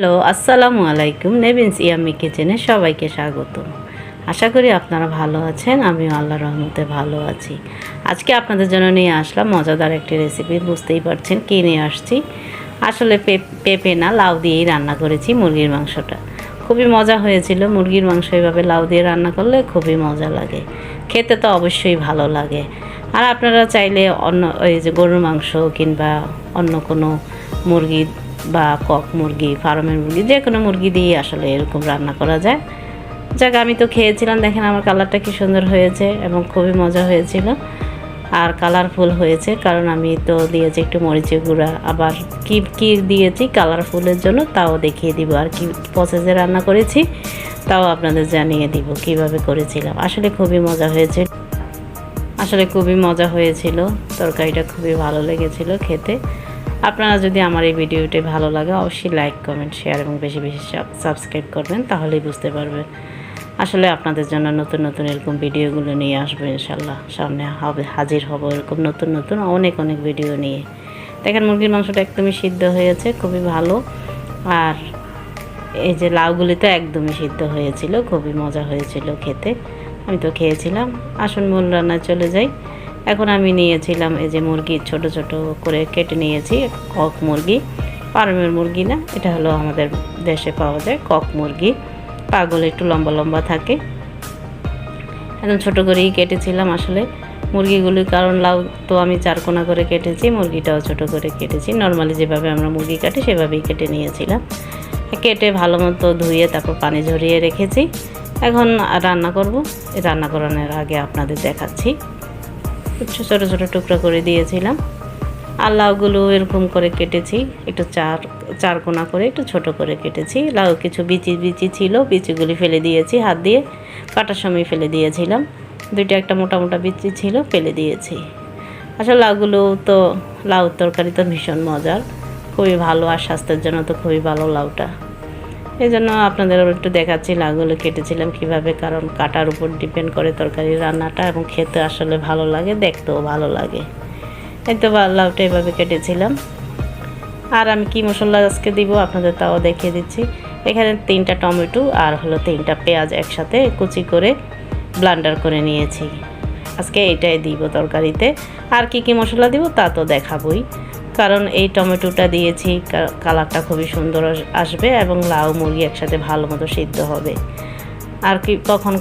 Hello, আসসালামু আলাইকুম। নেভিনস yummy কিচেনে সবাইকে স্বাগতম। আশা করি আপনারা ভালো আছেন। আমিও আল্লাহর রহমতে ভালো আছি। আজকে আপনাদের জন্য নিয়ে আসলাম মজাদার একটি রেসিপি। বুঝতেই পারছেন কী নিয়ে আসছি। আসলে পেঁপে না, লাউ দিয়েই রান্না করেছি মুরগির মাংসটা। খুবই মজা হয়েছিল। মুরগির মাংস এভাবে লাউ দিয়ে রান্না করলে খুবই মজা লাগে, খেতে তো অবশ্যই ভালো লাগে। আর আপনারা চাইলে অন্য ওই যে গরুর মাংস কিংবা অন্য কোনো মুরগি বা কক মুরগি, ফার্মের মুরগি, যে কোনো মুরগি দিয়ে আসলে এরকম রান্না করা যায়। যাক, আমি তো খেয়েছিলাম, দেখেন আমার কালারটা কি সুন্দর হয়েছে এবং খুবই মজা হয়েছিল আর কালারফুল হয়েছে, কারণ আমি তো দিয়েছি একটু মরিচের গুঁড়া। আবার কি দিয়েছি কালারফুলের জন্য তাও দেখিয়ে দিব, আর কি প্রসেসে রান্না করেছি তাও আপনাদের জানিয়ে দিব কিভাবে করেছিলাম। আসলে খুবই মজা হয়েছিল। তরকারিটা খুবই ভালো লেগেছিল খেতে। আপনারা যদি আমার এই ভিডিওটি ভালো লাগে অবশ্যই লাইক, কমেন্ট, শেয়ার এবং বেশি বেশি সাবস্ক্রাইব করবেন, তাহলেই বুঝতে পারবেন। আসলে আপনাদের জন্য নতুন নতুন এরকম ভিডিওগুলো নিয়ে আসবো ইনশাল্লাহ। সামনে হাজির হব এরকম নতুন নতুন অনেক ভিডিও নিয়ে। দেখেন মুরগির মাংসটা একদমই সিদ্ধ হয়েছে, খুবই ভালো। আর এই যে লাউগুলি তো একদমই সিদ্ধ হয়েছিল, খুবই মজা হয়েছিল খেতে। আমি তো খেয়েছিলাম। আসুন মূল রান্নায় চলে যাই। এখন আমি নিয়েছিলাম এই যে মুরগি, ছোট ছোট করে কেটে নিয়েছি। কক মুরগি, ফার্মের মুরগি না, এটা হলো আমাদের দেশে পাওয়া যায় কক মুরগি। পাগুলো একটু লম্বা লম্বা থাকে। একদম ছোটো করেই কেটেছিলাম আসলে মুরগিগুলি, কারণ লাউ তো আমি চারকোনা করে কেটেছি, মুরগিটাও ছোটো করে কেটেছি। নর্মালি যেভাবে আমরা মুরগি কাটি সেভাবেই কেটে নিয়েছিলাম। কেটে ভালো মতো ধুয়ে তারপর পানি ঝরিয়ে রেখেছি। এখন রান্না করব। রান্না করানোর আগে আপনাদের দেখাচ্ছি। ছোটো ছোটো টুকরা করে দিয়েছিলাম। আর লাউগুলো এরকম করে কেটেছি, একটু চার কোনা করে একটু ছোট করে কেটেছি। লাউ কিছু বিচি ছিল, বিচিগুলি ফেলে দিয়েছি, হাত দিয়ে কাটার সময় ফেলে দিয়েছিলাম। একটা মোটা বিচি ছিল, ফেলে দিয়েছি। আসলে লাউ তরকারি তো ভীষণ মজার, খুবই ভালো, আর স্বাস্থ্যের জন্য তো খুবই ভালো লাউটা। এই জন্য আপনাদের একটু দেখাচ্ছি লাউগুলো কেটেছিলাম কীভাবে, কারণ কাটার উপর ডিপেন্ড করে তরকারির রান্নাটা, এবং খেতে আসলে ভালো লাগে, দেখতেও ভালো লাগে। এই তো লাউটা এভাবে কেটেছিলাম। আর আমি কি মশলা আজকে দিব আপনাদের তাও দেখিয়ে দিচ্ছি। এখানে 3টা টমেটো আর হলো 3টা পেঁয়াজ একসাথে কুচি করে ব্লেন্ডার করে নিয়েছি। আজকে এটাই দিব তরকারিতে। আর কি মশলা দিব তা তো দেখাবই, কারণ এই টমেটোটা দিয়েছি, কালারটা খুবই সুন্দর আসবে এবং লাউ মুরগি একসাথে ভালো মতো সিদ্ধ হবে। আর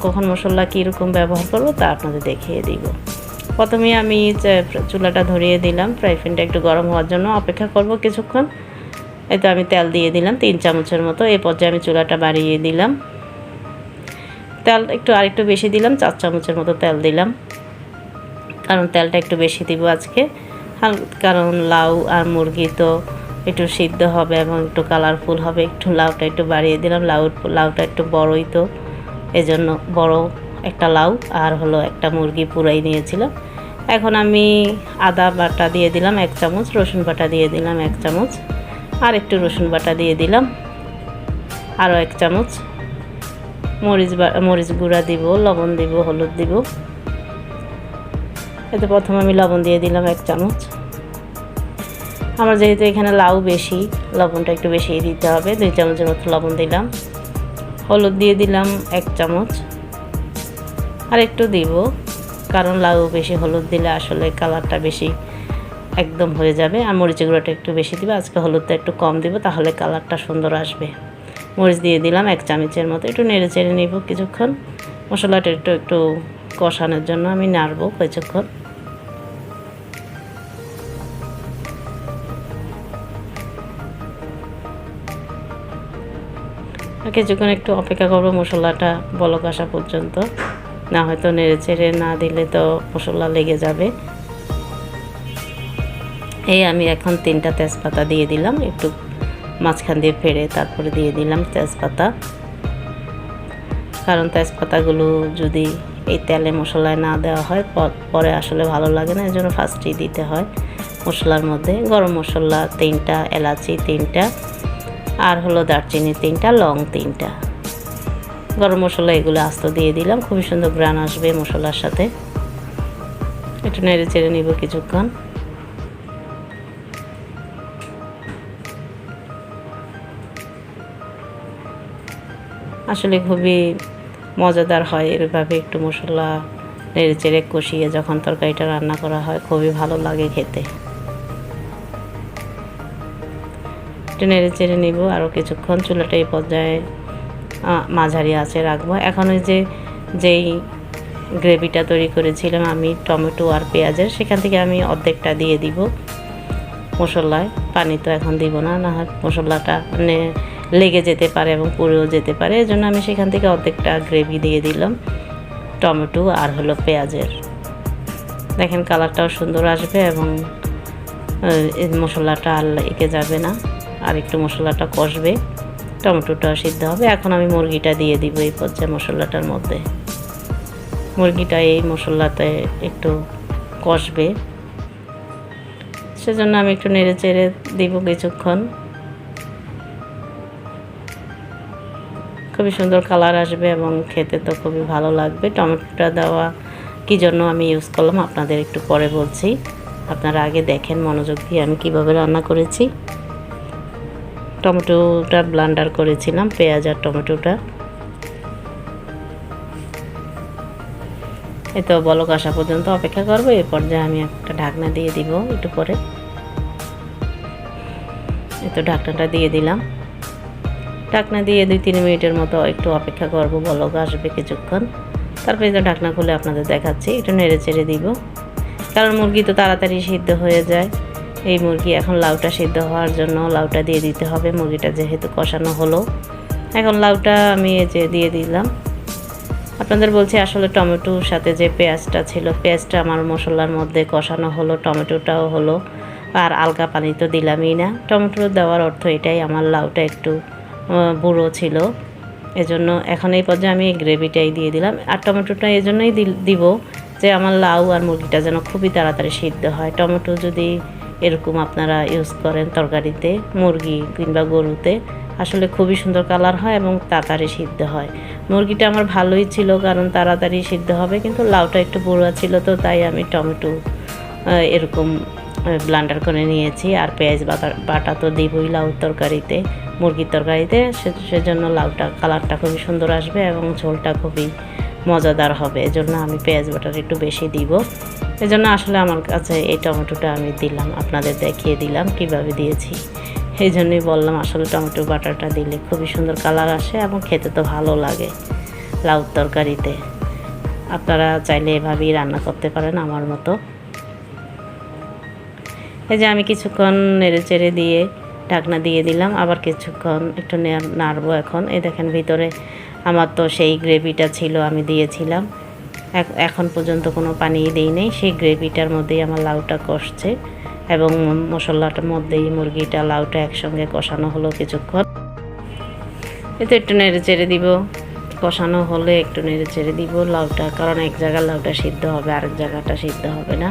কখন মশলা কীরকম ব্যবহার করব তা আপনাদের দেখিয়ে দিব। প্রথমে আমি চুলাটা ধরিয়ে দিলাম, ফ্রাই প্যানটা একটু গরম হওয়ার জন্য অপেক্ষা করব কিছুক্ষণ। এই তো আমি তেল দিয়ে দিলাম 3 চামচের মতো। এই পর্যায়ে আমি চুলাটা বাড়িয়ে দিলাম। তেল আরেকটু বেশি দিলাম, 4 চামচের মতো তেল দিলাম, কারণ তেলটা একটু বেশি দিব আজকে। কারণ লাউ আর মুরগি তো একটু সিদ্ধ হবে এবং একটু কালারফুল হবে। লাউটা একটু বাড়িয়ে দিলাম। লাউটা একটু বড়ই, তো এজন্য বড় একটা লাউ আর হলো একটা মুরগি পুরাই নিয়েছিলাম। এখন আমি আদা বাটা দিয়ে দিলাম 1 চামচ, রসুন বাটা দিয়ে দিলাম 1 চামচ, আর একটু রসুন বাটা দিয়ে দিলাম আরও 1 চামচ। মরিচ গুঁড়া দিব, লবণ দিব, হলুদ দিব। এতে প্রথমে আমি লবণ দিয়ে দিলাম 1 চামচ। আমার যেহেতু এখানে লাউ বেশি, লবণটা একটু বেশি দিতে হবে। 2 চামচের মতো লবণ দিলাম। হলুদ দিয়ে দিলাম 1 চামচ, আর একটু দিব, কারণ লাউ বেশি হলুদ দিলে আসলে কালারটা বেশি একদম হয়ে যাবে। আর মরিচের গুঁড়োটা একটু বেশি দিব, আজকে হলুদটা একটু কম দিব, তাহলে কালারটা সুন্দর আসবে। মরিচ দিয়ে দিলাম 1 চামচের মতো। একটু নেড়ে চেড়ে নিব কিছুক্ষণ। মশলাটা একটু কষানোর জন্য আমি নাড়ব কিছুক্ষণ। কিছুক্ষণ একটু অপেক্ষা করবো মশলাটা বলক আসা পর্যন্ত, না হয়তো নেড়ে চেড়ে না দিলে তো মশলা লেগে যাবে। এই আমি এখন 3টা তেজপাতা দিয়ে দিলাম, একটু মাঝখান দিয়ে ফেড়ে তারপরে দিয়ে দিলাম তেজপাতা, কারণ তেজপাতাগুলো যদি এই তেলে মশলায় না দেওয়া হয় পরে আসলে ভালো লাগে না, এই জন্য ফার্স্টেই দিতে হয় মশলার মধ্যে। গরম মশলা 3টা, এলাচি 3টা, আর হলো দারচিনি 3টা, লং 3টা, গরম মশলা এগুলো আস্ত দিয়ে দিলাম। খুবই সুন্দর ঘ্রাণ আসবে মশলার সাথে। একটু নেড়ে চেড়ে নিব কিছুক্ষণ। আসলে খুবই মজাদার হয়। এভাবে একটু মশলা নেড়েচেড়ে কষিয়ে যখন তরকারিটা রান্না করা হয় খুবই ভালো লাগে খেতে। একটু নেড়েচেড়ে নিব আরও কিছুক্ষণ। চুলাটা এই পর্যায়ে মাঝারি আঁচে রাখবো। এখন ওই যেই গ্রেভিটা তৈরি করেছিলাম আমি টমেটো আর পেঁয়াজের, সেখান থেকে আমি অর্ধেকটা দিয়ে দিব মশলায়। পানি তো এখন দিব না, না হয় মশলাটা লেগে যেতে পারে এবং পুড়েও যেতে পারে। এই জন্য আমি সেখান থেকে অর্ধেকটা গ্রেভি দিয়ে দিলাম টমেটো আর হলো পেঁয়াজের। দেখেন কালারটাও সুন্দর আসবে এবং মশলাটা আর লেগে যাবে না। আর একটু মশলাটা কষবে, টমেটোটাও সিদ্ধ হবে। এখন আমি মুরগিটা দিয়ে দিব এই পর্যায়ে মশলাটার মধ্যে। মুরগিটা এই মশলাতে একটু কষবে, সেজন্য আমি একটু নেড়ে চেড়ে দিব কিছুক্ষণ। খুবই সুন্দর কালার আসবে এবং খেতে তো খুবই ভালো লাগবে। টমেটোটা দেওয়া কী জন্য আমি ইউজ করলাম আপনাদের একটু পরে বলছি, আপনারা আগে দেখেন মনোযোগ দিয়ে আমি কিভাবে রান্না করেছি। টমেটোটা ব্লেন্ডার করেছিলাম, পেঁয়াজ আর টমেটোটা। এই তো বলক আসা পর্যন্ত অপেক্ষা করবো। এই পর্যায়ে আমি একটা ঢাকনা দিয়ে দিব একটু পরে। এই তো ঢাকনাটা দিয়ে দিলাম। ঢাকনা দিয়ে 2-3 মিনিটের মতো একটু অপেক্ষা করব, বলক আসবে কিছুক্ষণ। তারপরে তো ঢাকনা খুলে আপনাদের দেখাচ্ছি। একটু নেড়ে চেড়ে দিব, কারণ মুরগি তো তাড়াতাড়ি সিদ্ধ হয়ে যায়। এই মুরগি এখন লাউটা সিদ্ধ হওয়ার জন্য লাউটা দিয়ে দিতে হবে। মুরগিটা যেহেতু কষানো হলো, এখন লাউটা আমি দিয়ে দিলাম। আপনাদের বলছি আসলে টমেটোর সাথে যে পেঁয়াজটা ছিল, পেঁয়াজটা আমার মশলার মধ্যে কষানো হলো, টমেটোটাও হলো, আর আলগা পানি তো দিলামই না। টমেটো দেওয়ার অর্থ এটাই, আমার লাউটা একটু বুড়ো ছিল, এজন্য এখন এই পর্যায়ে আমি গ্রেভিটাই দিয়ে দিলাম। আর টমেটোটা এই জন্যই দিব যে আমার লাউ আর মুরগিটা যেন খুবই তাড়াতাড়ি সিদ্ধ হয়। টমেটো যদি এরকম আপনারা ইউজ করেন তরকারিতে, মুরগি কিংবা গরুতে, আসলে খুবই সুন্দর কালার হয় এবং তাড়াতাড়ি সিদ্ধ হয়। মুরগিটা আমার ভালোই ছিল কারণ তাড়াতাড়ি সিদ্ধ হবে, কিন্তু লাউটা একটু বুড়া ছিল, তো তাই আমি টমেটো এরকম ব্লেন্ডার করে নিয়েছি। আর পেঁয়াজ বাটা তো দিবই লাউ তরকারিতে, মুরগির তরকারিতে, সেজন্য লাউটা কালারটা খুবই সুন্দর আসবে এবং ঝোলটা খুবই মজাদার হবে। এজন্য আমি পেঁয়াজ বাটাটা একটু বেশি দিব। এজন্য আসলে আমার কাছে এই টমেটোটা আমি দিলাম, আপনাদের দেখিয়ে দিলাম কিভাবে দিয়েছি। এই জন্যই বললাম আসলে টমেটো বাটাটা দিলে খুবই সুন্দর কালার আসে এবং খেতে তো ভালো লাগে লাউ তরকারিতে। আপনারা চাইলে এভাবেই রান্না করতে পারেন আমার মতো। এই যে আমি কিছুক্ষণ নেড়ে চেড়ে দিয়ে ঢাকনা দিয়ে দিলাম, আবার কিছুক্ষণ একটু নাড়বো। এখন এই দেখেন ভিতরে আমার তো সেই গ্রেভিটা ছিল, আমি দিয়েছিলাম। এখন পর্যন্ত কোনো পানি দিই নেই, সেই গ্রেভিটার মধ্যেই আমার লাউটা কষছে এবং মশলাটার মধ্যেই মুরগিটা লাউটা একসঙ্গে কষানো হলো কিছুক্ষণ। এতে একটু নেড়ে চেড়ে দিব, কষানো হলে একটু নেড়ে চেড়ে দিব লাউটা, কারণ এক জায়গার লাউটা সিদ্ধ হবে, আরেক জায়গাটা সিদ্ধ হবে না।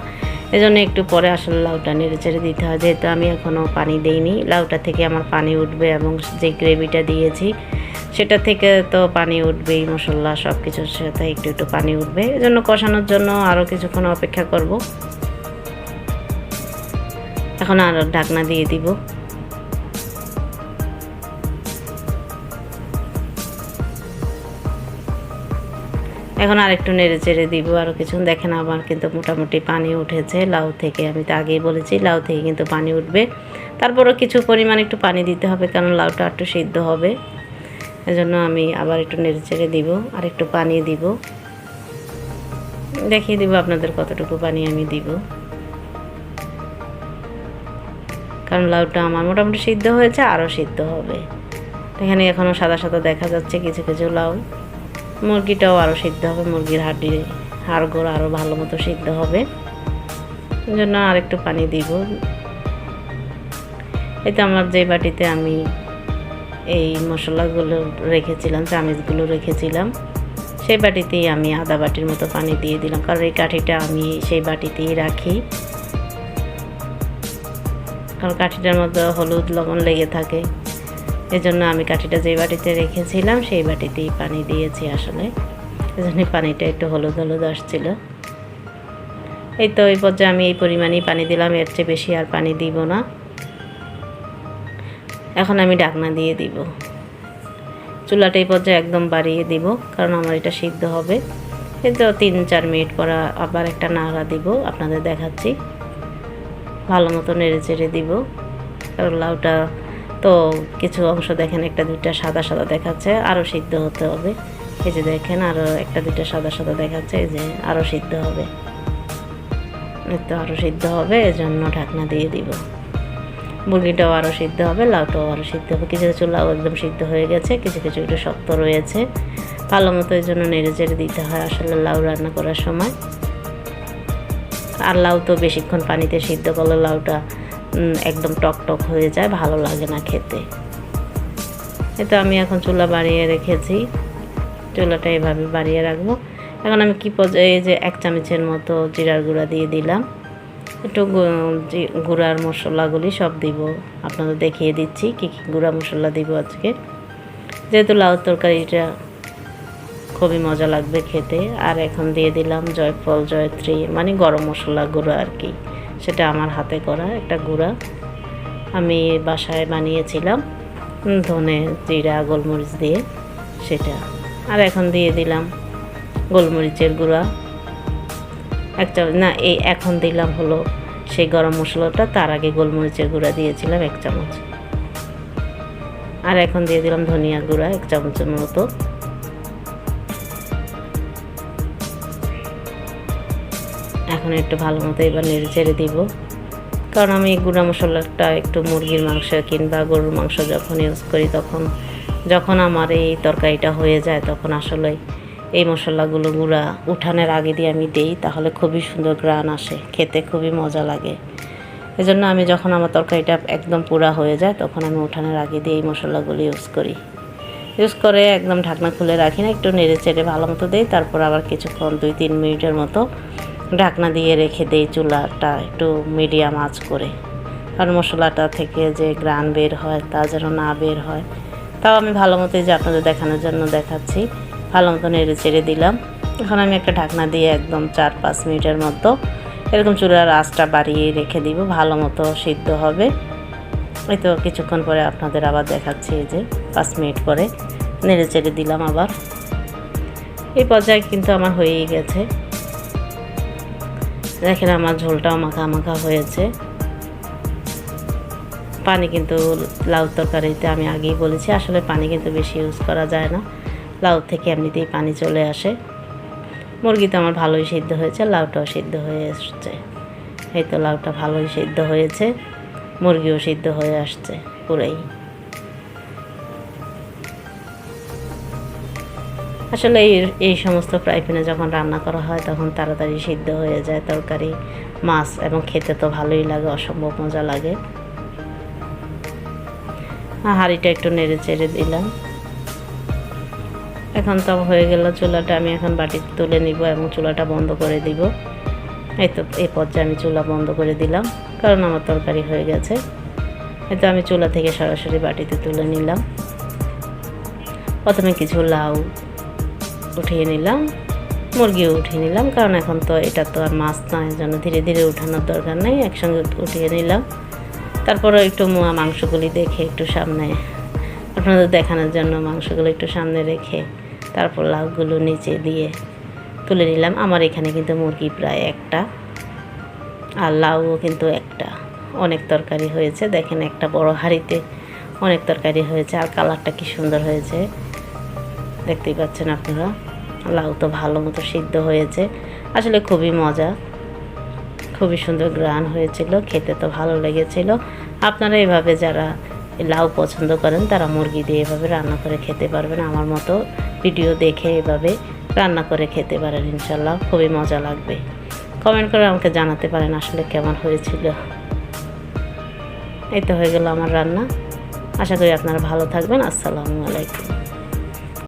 এজন্য একটু পরে আসলে লাউটা নেড়ে চেড়ে দিতে হয়। যেহেতু আমি এখনও পানি দিইনি, লাউটা থেকে আমার পানি উঠবে এবং যে গ্রেভিটা দিয়েছি সেটা থেকে তো পানি উঠবেই, মশলা সব কিছুর সাথে একটু একটু পানি উঠবে। এজন্য কষানোর জন্য আরও কিছুক্ষণ অপেক্ষা করব। এখন আরও ঢাকনা দিয়ে দিব। এখন আরেকটু নেড়ে চেড়ে দিব আরও কিছুক্ষণ। দেখেন আমার কিন্তু মোটামুটি পানি উঠেছে লাউ থেকে, আমি তো আগেই বলেছি লাউ থেকে কিন্তু পানি উঠবে। তারপরও কিছু পরিমাণ একটু পানি দিতে হবে, কারণ লাউটা একটু সিদ্ধ হবে। এজন্য আমি আবার একটু নেড়ে চেড়ে দিব, আর একটু পানি দিব, দেখিয়ে দিব আপনাদের কতটুকু পানি আমি দিব। কারণ লাউটা আমার মোটামুটি সিদ্ধ হয়েছে, আরও সিদ্ধ হবে। এখানে এখনও সাদা সাদা দেখা যাচ্ছে কিছু কিছু লাউ। মুরগিটাও আরও সিদ্ধ হবে, মুরগির হাড়গোড় আরও ভালো মতো সিদ্ধ হবে, এই জন্য আরেকটু পানি দিব। এতে আমার যে বাটিতে আমি এই মশলাগুলো রেখেছিলাম, চামিচগুলো রেখেছিলাম, সেই বাটিতেই আমি আধা বাটির মতো পানি দিয়ে দিলাম, কারণ এই কাঠিটা আমি সেই বাটিতেই রাখি, কারণ কাঠিটার মধ্যে হলুদ লবণ লেগে থাকে। এজন্য আমি কাঠিটা যে বাটিতে রেখেছিলাম সেই বাটিতেই পানি দিয়েছি আসলে, এজন্য পানিটা একটু হলুদ হলুদ আসছিল। এই তো এই পর্যায়ে আমি এই পরিমাণেই পানি দিলাম, এর চেয়ে বেশি আর পানি দিব না। এখন আমি ঢাকনা দিয়ে দিব। চুলাটা এই পর্যায়ে একদম বাড়িয়ে দিব, কারণ আমার এটা সিদ্ধ হবে। এই তো 3-4 মিনিট পর আবার একটা নাড়া দিব, আপনাদের দেখাচ্ছি। ভালো মতো নেড়ে চেড়ে দিব, কারণ লাউটা তো কিছু অংশ দেখেন একটা দুইটা সাদা সাদা দেখাচ্ছে, আরও সিদ্ধ হতে হবে। এই যে দেখেন আরও একটা দুইটা সাদা সাদা দেখাচ্ছে, এই যে আরও সিদ্ধ হবে। তো আরও সিদ্ধ হবে, এজন্য ঢাকনা দিয়ে দিব। মুরগিটাও আরও সিদ্ধ হবে, লাউটাও আরও সিদ্ধ হবে। কিছু কিছু লাউ একদম সিদ্ধ হয়ে গেছে, কিছু কিছু একটু শক্ত রয়েছে। ভালো মতো এই জন্য নেড়ে চেড়ে দিতে হয় আসলে লাউ রান্না করার সময়। আর লাউ তো বেশিক্ষণ পানিতে সিদ্ধ করলে লাউটা একদম টক টক হয়ে যায়, ভালো লাগে না খেতে। তো আমি এখন চুলা বাড়িয়ে রেখেছি, চুলাটা এভাবে বাড়িয়ে রাখবো। এখন আমি কি পর্যায়ে এই যে 1 চামচের মতো জিরার গুঁড়া দিয়ে দিলাম। একটু গুঁড়ার মশলাগুলি সব দিব, আপনাদের দেখিয়ে দিচ্ছি কী কী গুঁড়া মশলা দিব আজকে, যেহেতু লাউ তরকারিটা খুবই মজা লাগবে খেতে। আর এখন দিয়ে দিলাম জয়ফল জয়ত্রী, মানে গরম মশলা গুঁড়া আর কি, সেটা আমার হাতে করা একটা গুঁড়া, আমি বাসায় বানিয়েছিলাম ধনে জিরা গোলমরিচ দিয়ে সেটা। আর এখন দিয়ে দিলাম গোলমরিচের গুঁড়া 1 চামচ, না এই এখন দিলাম হলো সেই গরম মশলাটা, তার আগে গোলমরিচের গুঁড়া দিয়েছিলাম 1 চামচ। আর এখন দিয়ে দিলাম ধনিয়া গুঁড়া 1 চামচের মতো। এখন একটু ভালো মতো এবার নেড়ে চেড়ে দিব, কারণ আমি এই গুঁড়া মশলাটা একটু মুরগির মাংস কিংবা গরুর মাংস যখন ইউজ করি, যখন আমার এই তরকারিটা হয়ে যায় তখন আসলে এই মশলাগুলো গুঁড়া উঠানের আগে দিয়ে আমি দিই, তাহলে খুবই সুন্দর ঘ্রাণ আসে, খেতে খুবই মজা লাগে। এজন্য আমি যখন আমার তরকারিটা একদম পুরা হয়ে যায় তখন আমি উঠানের আগে দিয়ে এই মশলাগুলো ইউজ করে একদম ঢাকনা খুলে রাখি না, একটু নেড়ে চেড়ে ভালো মতো দিই। তারপর আবার কিছুক্ষণ 2-3 মিনিটের মতো ঢাকনা দিয়ে রেখে দিই, চুলাটা একটু মিডিয়াম আঁচ করে, কারণ মশলাটা থেকে যে ঘ্রাণ বের হয় তা যেন না বের হয়। তাও আমি ভালো মতো যে আপনাদের দেখানোর জন্য দেখাচ্ছি, ভালো মতো নেড়ে চেড়ে দিলাম। এখন আমি একটা ঢাকনা দিয়ে একদম 4-5 মিনিটের মতো এরকম চুলার আঁচটা বাড়িয়ে রেখে দিব, ভালো মতো সিদ্ধ হবে। এই তো কিছুক্ষণ পরে আপনাদের আবার দেখাচ্ছি, এই যে 5 মিনিট পরে নেড়ে চেড়ে দিলাম আবার। এই পর্যায়ে কিন্তু আমার হয়েই গেছে, দেখেন আমার ঝোলটাও মাখা মাখা হয়েছে। পানি কিন্তু লাউ তরকারিতে আমি আগেই বলেছি আসলে পানি কিন্তু বেশি ইউজ করা যায় না, লাউ থেকে এমনিতেই পানি চলে আসে। মুরগি তো আমার ভালোই সিদ্ধ হয়েছে, লাউটাও সিদ্ধ হয়ে আসছে। এই তো লাউটা ভালোই সিদ্ধ হয়েছে, মুরগিও সিদ্ধ হয়ে আসছে পুরাই। আসলে এই সমস্ত ফ্রাই প্যানে যখন রান্না করা হয় তখন তাড়াতাড়ি সিদ্ধ হয়ে যায় তরকারি, মাছ, এবং খেতে তো ভালোই লাগে, অসম্ভব মজা লাগে। হাঁড়িটা একটু নেড়ে চেড়ে দিলাম। এখন তো হয়ে গেল, চুলাটা আমি এখন বাটিতে তুলে নিব এবং চুলাটা বন্ধ করে দিব। এই তো এই পর্যায়ে আমি চুলা বন্ধ করে দিলাম, কারণ আমার তরকারি হয়ে গেছে। এই তো আমি চুলা থেকে সরাসরি বাটিতে তুলে নিলাম। প্রথমে কিছু লাউ উঠিয়ে নিলাম, মুরগিও উঠিয়ে নিলাম, কারণ এখন তো এটা তো আর মাছ নয়, জন্য ধীরে ধীরে উঠানোর দরকার নেই, একসঙ্গে উঠিয়ে নিলাম। তারপরে একটু মাংসগুলি দেখে একটু সামনে আপনাদের দেখানোর জন্য মাংসগুলো একটু সামনে রেখে তারপর লাউগুলো নিচে দিয়ে তুলে নিলাম। আমার এখানে কিন্তু মুরগি প্রায় 1টা আর লাউও কিন্তু 1টা, অনেক তরকারি হয়েছে। দেখেন একটা বড় হাঁড়িতে অনেক তরকারি হয়েছে, আর কালারটা কি সুন্দর হয়েছে দেখতেই পাচ্ছেন আপনারা। লাউ তো ভালো মতো সিদ্ধ হয়েছে, আসলে খুবই মজা, খুবই সুন্দর ঘ্রাণ হয়েছিল, খেতে তো ভালো লেগেছিল। আপনারা এভাবে যারা লাউ পছন্দ করেন তারা মুরগি দিয়ে এভাবে রান্না করে খেতে পারবেন, আমার মতো ভিডিও দেখে এভাবে রান্না করে খেতে পারেন, ইনশাল্লাহ খুবই মজা লাগবে। কমেন্ট করে আমাকে জানাতে পারেন আসলে কেমন হয়েছিল। এই তো হয়ে গেল আমার রান্না, আশা করি আপনারা ভালো থাকবেন। আসসালামু আলাইকুম।